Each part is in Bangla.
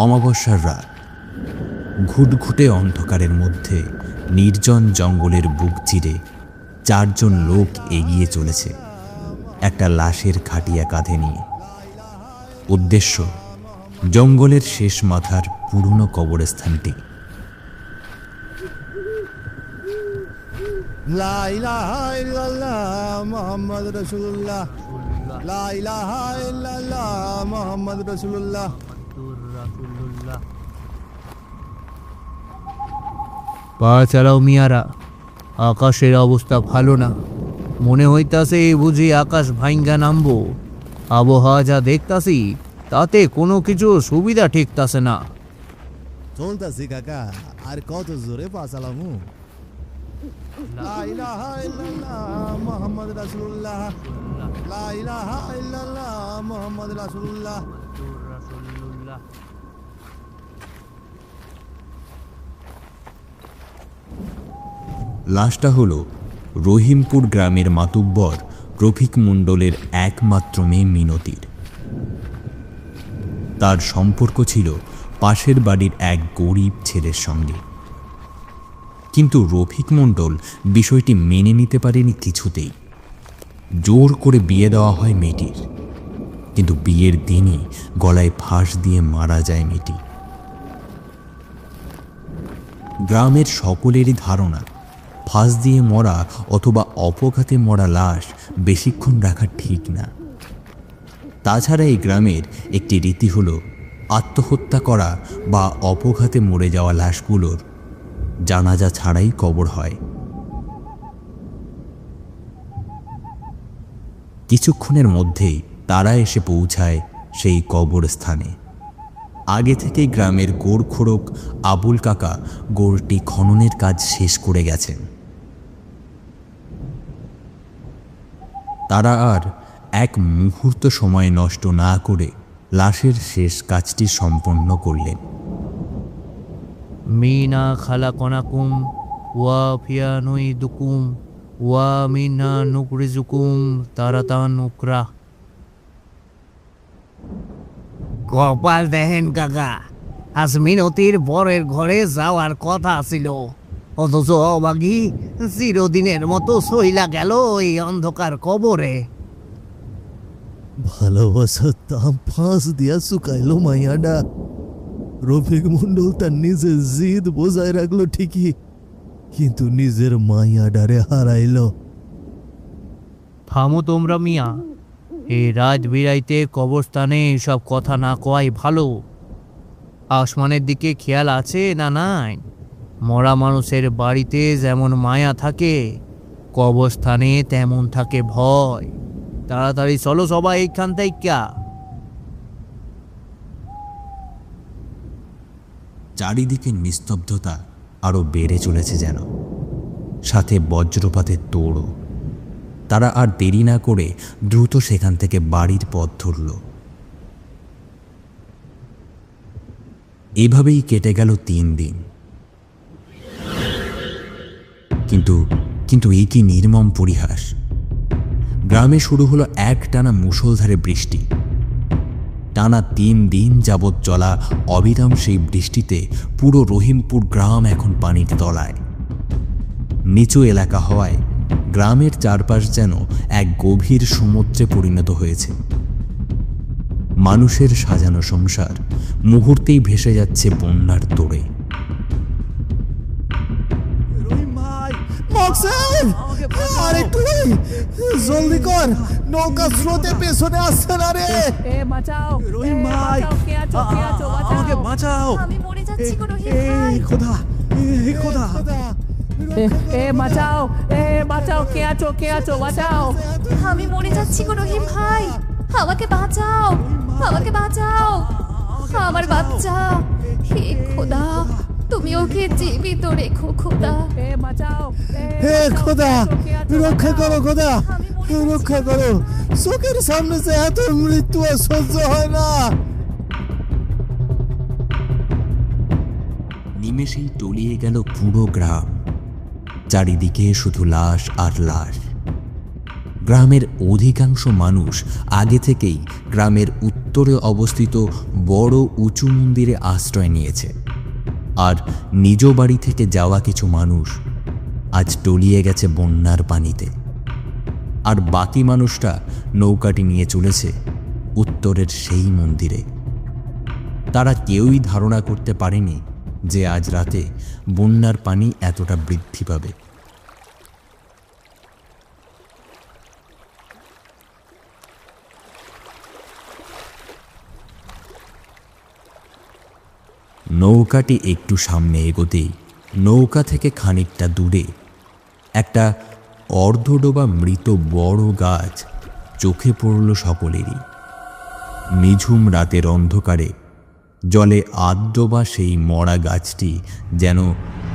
অমাবস্যার রাত। ঘুটঘুটে অন্ধকারের মধ্যে নির্জন জঙ্গলের বুক চিরে 4 জন লোক এগিয়ে চলেছে একটা লাশের খাটিয়া কাঁধে নিয়ে। উদ্দেশ্য জঙ্গলের শেষ মাথার পুরনো কবরস্থানটি। লা ইলাহা ইল্লাল্লাহ মুহাম্মদ রাসূলুল্লাহ, লা ইলাহা ইল্লাল্লাহ মুহাম্মদ রাসূলুল্লাহ। পা চালাও মিয়ারা, আকাশের অবস্থা ভালো না। মনে হইতাছে বুঝি আকাশ ভাঙ্গা নামবো। আবহাওয়া যা দেখতাছি তাতে কোনো কিছু সুবিধা ঠিকতাছে না। চলতাছি কাকা, আর কত জোরে পা চালামু। লা ইলাহা ইল্লাল্লাহ মুহাম্মদ রাসূলুল্লাহ, লা ইলাহা ইল্লাল্লাহ মুহাম্মদ রাসূলুল্লাহ। লাশটা হলো রহিমপুর গ্রামের মাতুব্বর রফিক মণ্ডলের একমাত্র মেয়ে মিনতির। তার সম্পর্ক ছিল পাশের বাড়ির এক গরিব ছেলের সঙ্গে, কিন্তু রফিক মণ্ডল বিষয়টি মেনে নিতে পারেনি কিছুতেই। জোর করে বিয়ে দেওয়া হয় মেয়েটির, কিন্তু বিয়ের দিনই গলায় ফাঁস দিয়ে মারা যায় মেয়েটি। গ্রামের সকলেরই ধারণা ফাঁস দিয়ে মরা অথবা অপঘাতে মরা লাশ বেশিক্ষণ রাখা ঠিক না। তাছাড়া এই গ্রামের একটি রীতি হলো আত্মহত্যা করা বা অপঘাতে মরে যাওয়া লাশগুলোর জানাজা ছাড়াই কবর হয়। কিছুক্ষণের মধ্যেই তারা এসে পৌঁছায় সেই কবরস্থানে। আগে থেকেই গ্রামের গোড়খোড়ক আবুল কাকা গোড়টি খননের কাজ শেষ করে গেছেন। তারা আর এক মুহূর্ত সময় নষ্ট না করে লাশের শেষ কাজটি সম্পন্ন করলেন। মিনা খালাকনাকুম ওয়া ফিয়া নুইদুকুম ওয়া মিনা নুকরিজুকুম তারাতান উকরা। কপাল দেখেন কাকা, আজ মিনতির বরের ঘরে যাওয়ার কথা ছিল, অথচ অবাগি চিরদিনের মতো সইলা গেল এই অন্ধকার কবরে। ভালোবাসার দাম ফাঁস দিয়া চুকাইলো মাইয়াডা। রফিক মণ্ডল তার নিজের জিদ বজায় রাখলো ঠিকই, কিন্তু নিজের মাইয়াডারে হারাইলো। থামো তোমরা মিয়া, এই রাত বিরাইতে কবরস্থানে এসব কথা না কওয়াই ভালো। আসমানের দিকে খেয়াল আছে না নাই? মরা মানুষের বাড়িতে যেমন মায়া থাকে, কবরস্থানে তেমন থাকে ভয়। তাড়াতাড়ি চলো সবাই এইখান থেকে। চারিদিকে নিস্তব্ধতা আরো বেড়ে চলেছে যেন, সাথে বজ্রপাতের তোড়ও। তারা আর দেরি না করে দ্রুত সেখান থেকে বাড়ির পথ ধরল। এভাবেই কেটে গেল 3 দিন। কিন্তু এই কি নির্মম পরিহাস! গ্রামে শুরু হলো একটানা মুষলধারে বৃষ্টি। টানা 3 দিন যাবৎ চলা অবিরাম সেই বৃষ্টিতে পুরো রহিমপুর গ্রাম এখন পানির তলায়। নিচু এলাকা হওয়ায় গ্রামের চারপাশ যেন এক গভীর সমুদ্রে পরিণত হয়েছে। মানুষের সাজানো সংসার মুহূর্তেই ভেসে যাচ্ছে বন্যার তোড়ে। আরে তুই জলদি কর, নৌকা স্রোতে পেছনে আসছে না রে। বাঁচাও, রহিম ভাই, আমাকে বাঁচাও। আমি মরে যাচ্ছি গো রহিম ভাই। খোদা, খোদা, বাঁচাও, বাঁচাও, কে আছো বাঁচাও। আমি মরে যাচ্ছি গো রহিম ভাই, আমাকে বাঁচাও, আমাকে বাঁচাও। আমার বাচ্চা, হে খোদা, তুমি ওকে জীবিত রেখো খোদা। বাঁচাও, হে খোদা, রক্ষা করো খোদা, রক্ষা করো। চোখের সামনে যে এত মৃত্যু আর সহ্য হয় না। নিমেষেই তলিয়ে গেল পুরো গ্রাম। চারিদিকে শুধু লাশ আর লাশ। গ্রামের অধিকাংশ মানুষ আগে থেকেই গ্রামের উত্তরে অবস্থিত বড় উঁচু মন্দিরে আশ্রয় নিয়েছে, আর নিজ বাড়ি থেকে যাওয়া কিছু মানুষ আজ তলিয়ে গেছে বন্যার পানিতে, আর বাকি মানুষটা নৌকাটি নিয়ে চলেছে উত্তরের সেই মন্দিরে। তারা কেউই ধারণা করতে পারেনি যে আজ রাতে বন্যার পানি এতটা বৃদ্ধি পাবে। নৌকাটি একটু সামনে এগোতেই নৌকা থেকে খানিকটা দূরে একটা অর্ধডোবা মৃত বড় গাছ চোখে পড়ল সকলেরই। নিঝুম রাতের অন্ধকারে জলে আধডোবা সেই মরা গাছটি যেন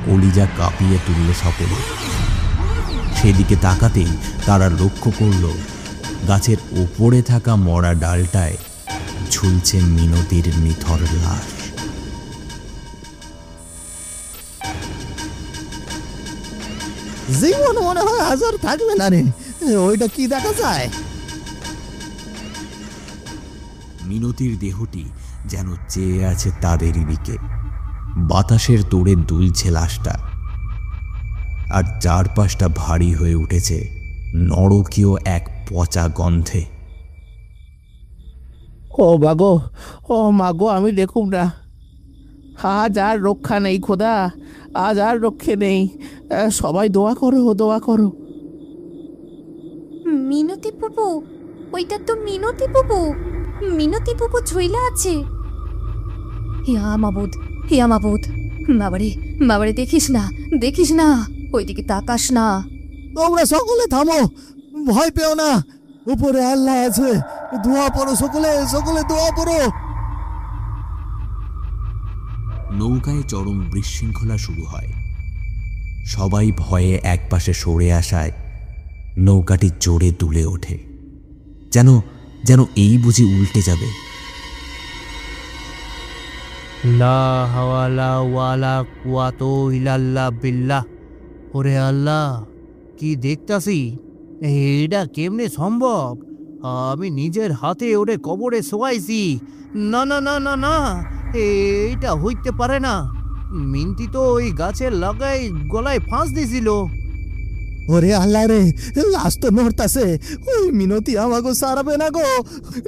কলিজা কাঁপিয়ে তুলল সকলে। সেদিকে তাকাতেই তারা লক্ষ্য করল গাছের ওপরে থাকা মরা ডালটায় ঝুলছে মিনতির নিথর লাশ। জীবন মনে হয় আজ আর থাকবে না রে। ওইটা কি দেখা যায়? মিনতির দেহটি যেন চেয়ে আছে তাদেরই দিকে। বাতাসের তোড়ে দুলছে লাশটা, আর চারপাশটা ভারী হয়ে উঠেছে নরকীয় এক পচা গন্ধে। ও বাগো, ও মাগো, আমি দেখুম না। আজ আর রক্ষা নেই খোদা, আজ আর রক্ষে নেই। সবাই দোয়া করো, দোয়া করো। মিনতি পুপু, ওইটা তো মিনতি পুপু। মিনতি পুপু ঝুইলা আছে। হিয়া মাবুদ, হিয়া মাবুদ। বাবারে, বাবারে, দেখিস না, দেখিস না, ওইদিকে তাকাস না। তোমরা সকলে থামো, ভয় পেও না। উপরে আল্লাহ আছে, দোয়া পড়ো সকলে, সকলে দোয়া পড়ো। নৌকায় চরম বিশৃঙ্খলা শুরু হয়। সবাই ভয়ে একপাশে সরে আসায় নৌকাটি জোরে দুলে ওঠে, যেন যেন এই বুঝি উল্টে যাবে। লা হাওলা ওয়ালা কুওয়াতা ইল্লা বিল্লাহ। ওরে আল্লাহ, কি দেখতাছি! এটা কেমনে সম্ভব? আমি নিজের হাতে ওরে কবরে শোয়াইছি। না না না না না, এইটা হইতে পারে না। মিনতি তো ওই গাছের লাগাই গলায় ফাঁস দিছিল। ওরে আল্লাহ রে, লাশ তো নড়তাছে। ওই মিনতি আমাকে সারাবে না গো।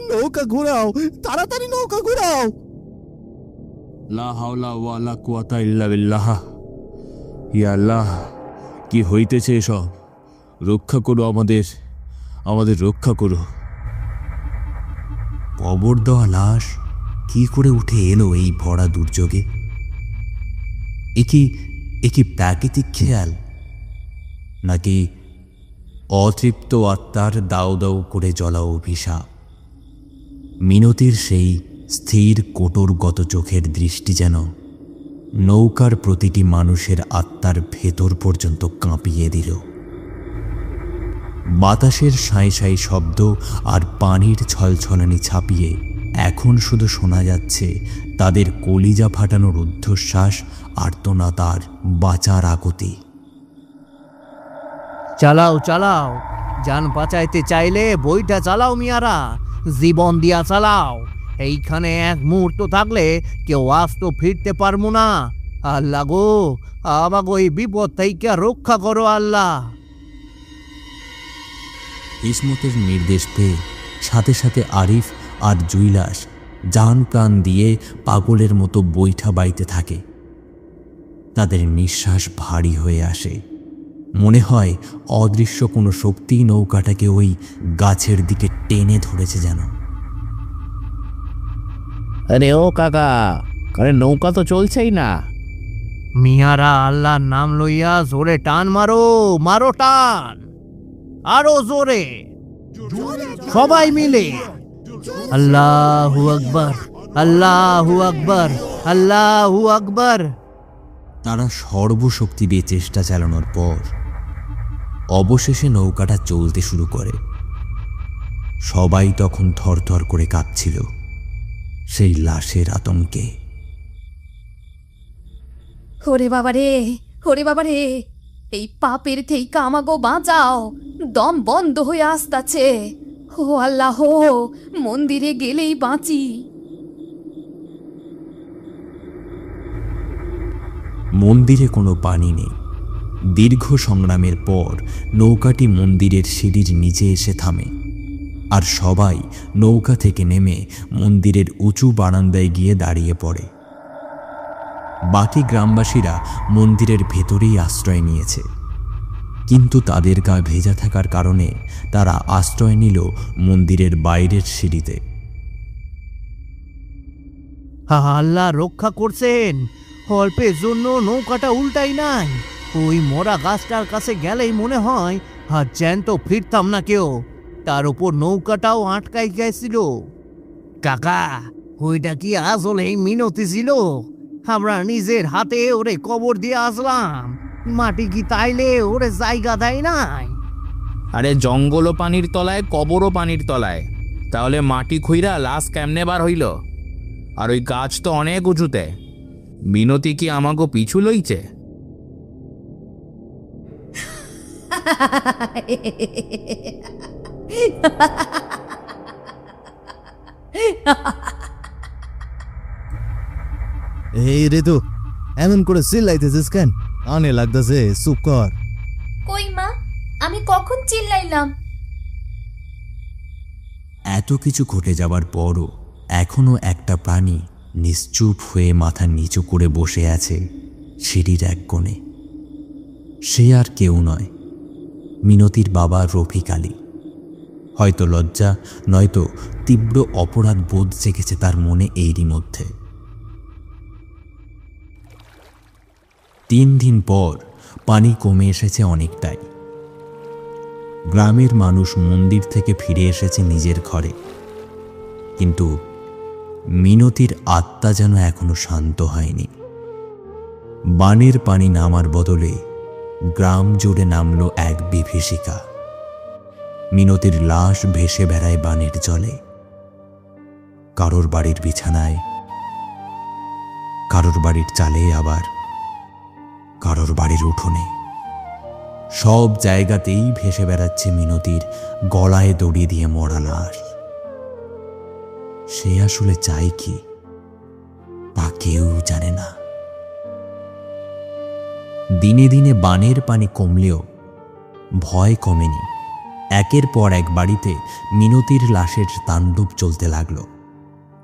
নৌকা ঘুরাও, তাড়াতাড়ি নৌকা ঘুরাও। লা হাওলা ওয়ালা কুওয়াতা ইল্লা বিল্লাহ। ইয়া আল্লাহ, কি হইতেছে এসব? রক্ষা করো আমাদের, আমাদের রক্ষা করো। কবর দেওয়া লাশ কি করে উঠে এলো এই ভরা দুর্যোগে? একি প্রাকৃতিক খেয়াল, নাকি অতৃপ্ত আত্মার দাও দাও করে জ্বলা অভিশাপ? মিনতির সেই স্থির কোটরগত চোখের দৃষ্টি যেন নৌকার প্রতিটি মানুষের আত্মার ভেতর পর্যন্ত কাঁপিয়ে দিল। বাতাসের সাঁই সাঁই শব্দ আর পানির ছলছলানি ছাপিয়ে এখন শুধু শোনা যাচ্ছে তাদের কলিজা ফাটানো রুদ্ধশ্বাস, আর্তনাদ আর বাঁচার আকুতি। চালাও চালাও, যান বাঁচাইতে চাইলে বইটা চালাও মিয়ারা, জীবন দিয়া চালাও। এইখানে এক মুহূর্ত থাকলে কেউ আজ তো ফিরতে পারবো না। আল্লাহ গো, আমাকে ওই বিপদ থেকে রক্ষা করো আল্লাহ। ইসমতের নির্দেশ পেয়ে সাথে সাথে আরিফ আর জুইলাস জান প্রাণ দিয়ে পাগলের মতো বৈঠা বাইতে থাকে। তাদের নিঃশ্বাস ভারী হয়ে আসে। মনে হয় অদৃশ্য কোনো শক্তি নৌকাটাকে ওই গাছের দিকে টেনে ধরেছে যেন। আরে ও কাকা, আরে নৌকা তো চলছেই না। মিয়ারা আল্লাহর নাম লইয়া জোরে টান মারো, মারো টান, আরো জোরে, সবাই মিলে। আল্লাহু আকবার, আল্লাহু আকবার, আল্লাহু আকবার। তারা সর্বশক্তি দিয়ে চেষ্টা চালানোর পর অবশেষে নৌকাটা চলতে শুরু করে। সবাই তখন থরথর করে কাঁপছিল সেই লাশের আতঙ্কে। ওরে বাবা রে, ওরে বাবা রে, এই পাপের থেকে আমাগো বাঁচাও, দম বন্ধ হয়ে আসতাছে। ও আল্লাহ, মন্দিরে গেলেই বাঁচি। মন্দিরে কোনো পানি নেই। দীর্ঘ সংগ্রামের পর নৌকাটি মন্দিরের সিঁড়ির নিচে এসে থামে, আর সবাই নৌকা থেকে নেমে মন্দিরের উঁচু বারান্দায় গিয়ে দাঁড়িয়ে পড়ে। বাকি গ্রামবাসীরা মন্দিরের ভেতরেই আশ্রয় নিয়েছে, কিন্তু তাদের গা ভেজা থাকার কারণে তারা আশ্রয় নিল মন্দিরের বাইরের সিঁড়িতে। আল্লাহ রক্ষা করছেন, অল্পের জন্য নৌকাটা উল্টাই নাই। ওই মরা গাছটার কাছে গেলেই মনে হয় আর জ্যান্ত ফিরতাম না কেউ। তার উপর নৌকাটাও আটকাই গেছিল। কাকা, ওইটা কি আসলেই মিনতি ছিল? আমরা নিজের হাতে ওরে কবর দিয়ে আসলাম, মাটি কি তাইলে ওরে জায়গা দেয় নাই? আরে জঙ্গলও পানির তলায়, কবরও পানির তলায়, তাহলে মাটি খুইরা লাশ কেমনে বার হইল? আর ওই গাছ তো অনেক উঁচুতে। মিনতি কি আমাগো পিছু লইছে? এই রে, তো এমন করে চিল্লাইতেছিস কেন? কানে লাগতেছে, চুপ কর। কই মা, আমি কখন চিল্লাইলাম? এত কিছু ঘটে যাবার পরও এখনো একটা প্রাণী নিশ্চুপ হয়ে মাথা নিচু করে বসে আছে সিঁড়ির এক কোণে। সে আর কেউ নয়, মিনতির বাবা রফিক আলী। হয়তো লজ্জা, নয়তো তীব্র অপরাধ বোধ জেগেছে তার মনে এরই মধ্যে। 3 দিন পর পানি কমে এসেছে অনেকটাই। গ্রামের মানুষ মন্দির থেকে ফিরে এসেছে নিজের ঘরে, কিন্তু মিনতির আত্মা যেন এখনো শান্ত হয়নি। বানের পানি নামার বদলে গ্রাম জুড়ে নামলো এক বিভীষিকা। মিনতির লাশ ভেসে বেড়ায় বানের জলে, কারোর বাড়ির বিছানায়, কারোর বাড়ির চালে, আবার কারোর বাড়ির উঠোনে। সব জায়গাতেই ভেসে বেড়াচ্ছে মিনতির গলায় দড়ি দিয়ে মরা লাশ। সে আসলে চায় কি, তা কেউ জানে না। দিনে দিনে বানের পানি কমলেও ভয় কমেনি। একের পর এক বাড়িতে মিনতির লাশের তাণ্ডব চলতে লাগলো।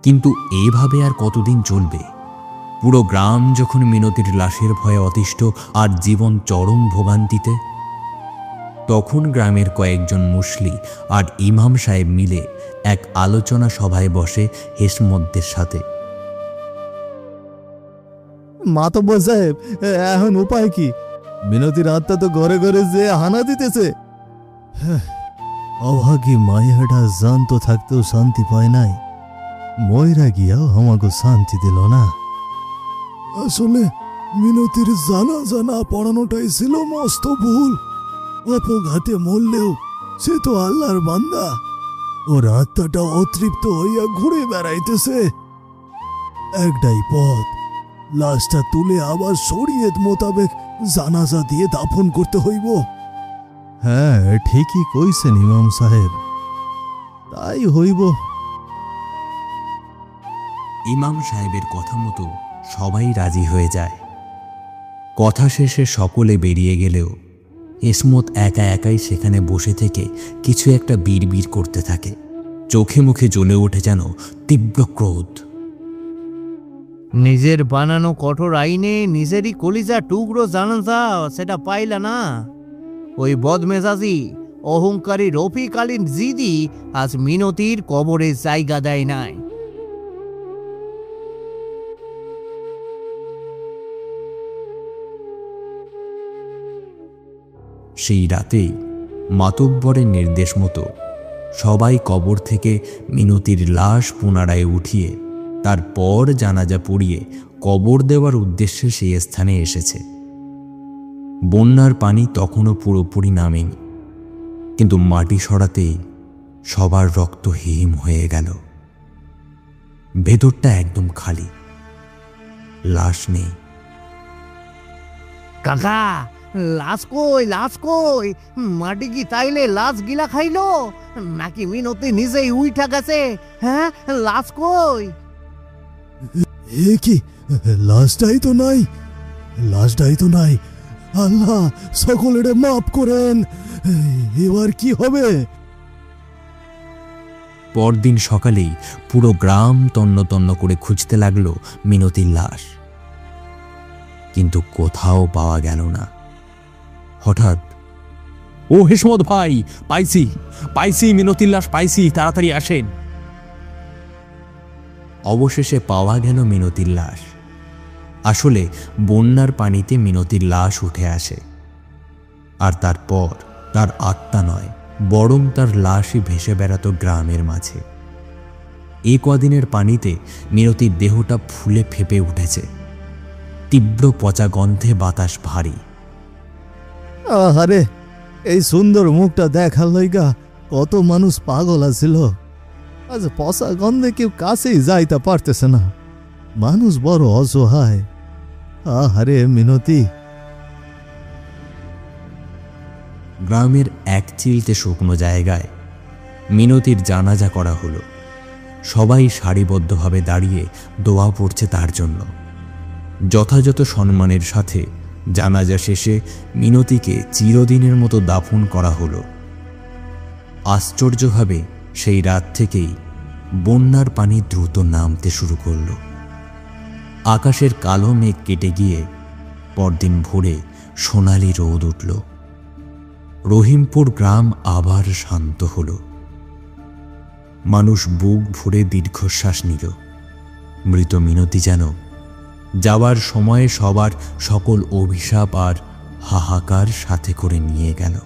কিন্তু এভাবে আর কতদিন চলবে? পুরো গ্রাম যখন মিনতির লাশের ভয়ে অতিষ্ঠ আর জীবন চরম ভোগান্তিতে, তখন গ্রামের কয়েকজন মুসলি আর ইমাম সাহেব মিলে এক আলোচনা সভায় বসে হেসমতদের সাথে। মাতব্বর সাহেব, এখন উপায় কি? মিনতির আত্মা তো ঘরে ঘরে যে হানা দিতেছে। অভাগী মাইয়াটা জান্ত থাকতেও শান্তি পায় নাই, ময়রা গিয়াও আমাকে শান্তি দিল না। আসলে মিনতির জানা জানা পড়ানোটাই ছিল মস্ত ভুল। অপঘাতে মরলেও সে তো আল্লাহর বান্দা। ওর আত্মাটা অতৃপ্ত হইয়া ঘুরে বেড়াইতেছে। একটাই পথ, লাশটা তুলে আবার শরীয়ত মোতাবেক জানাজা দিয়ে দাফন করতে হইব। হ্যাঁ, ঠিকই কইছেন ইমাম সাহেব, তাই হইব। ইমাম সাহেবের কথা মতো সবাই রাজি হয়ে যায়। কথা শেষে সকলে বেরিয়ে গেলেও হেসমত একা একাই সেখানে বসে থেকে কিছু একটা বিড়বিড় করতে থাকে। চোখে মুখে জ্বলে ওঠে যেন তীব্র ক্রোধ। নিজের বানানো কঠোর আইনে নিজেরই কলিজা টুকরো জানাজা সেটা পাইলা না? ওই বদমেজাজি অহংকারী রফিক আলীর জিদি আজ মিনতির কবরে জায়গা দেয় নাই। সেই রাতেই মাতব্বরের নির্দেশ মতো সবাই কবর থেকে মিনতির লাশ পুনরায় উঠিয়ে তারপর জানাজা পড়িয়ে কবর দেওয়ার উদ্দেশ্যে সেই স্থানে এসেছে। বন্যার পানি তখনও পুরোপুরি নামেনি, কিন্তু মাটি সরাতেই সবার রক্ত হিম হয়ে গেল। ভেতরটা একদম খালি, লাশ নেই। কাকা, লাশ কই, লাশ কই? মাটি কি তাইলে লাশ গিলা খাইলো, নাকি মিনতি নিজেই উইঠা গেছে? হ্যাঁ, লাশ কই? এ কি, লাশটাই তো নাই, লাশটাই তো নাই। আল্লাহ, সকলেরে মাফ করেন। এবার কি হবে? পরদিন সকালেই পুরো গ্রাম তন্ন তন্ন করে খুঁজতে লাগলো মিনতির লাশ, কিন্তু কোথাও পাওয়া গেল না। হঠাৎ, ও হেসমত ভাই, পাইছি পাইছি, মিনতির লাশ পাইছি, তাড়াতাড়ি আসেন। অবশেষে পাওয়া গেল মিনতির লাশ। আসলে বন্যার পানিতে মিনতির লাশ উঠে আসে, আর তারপর তার আত্মা নয়, বরং তার লাশই ভেসে বেড়াতো গ্রামের মাঝে। এই কদিনের পানিতে মিনতির দেহটা ফুলে ফেপে উঠেছে। তীব্র পচা গন্ধে বাতাস ভারী। আহারে, এই সুন্দর মুখটা দেখার লইগা কত মানুষ পাগল আছিল। আজ পচা গন্ধে কেউ কাছেই যাইতে পারতেছে না। মানুষ বড় অসহায়। আহারে মিনতি। গ্রামের এক চিলতে শুকনো জায়গায় মিনতির জানাজা করা হলো। সবাই সারিবদ্ধভাবে দাঁড়িয়ে দোয়া পড়ছে তার জন্য। যথাযথ সম্মানের সাথে জানাজা শেষে মিনতিকে চিরদিনের মতো দাফন করা হলো। আশ্চর্যভাবে সেই রাত থেকেই বন্যার পানি দ্রুত নামতে শুরু করল। আকাশের কালো মেঘ কেটে গিয়ে পরদিন ভোরে সোনালি রোদ উঠল। রহিমপুর গ্রাম আবার শান্ত হল। মানুষ বুক ভরে দীর্ঘশ্বাস নিল। মৃত মিনতি যেন যাওয়ার সময়ে সবার সকল অভিশাপ আর হাহাকার সাথে করে নিয়ে গেল।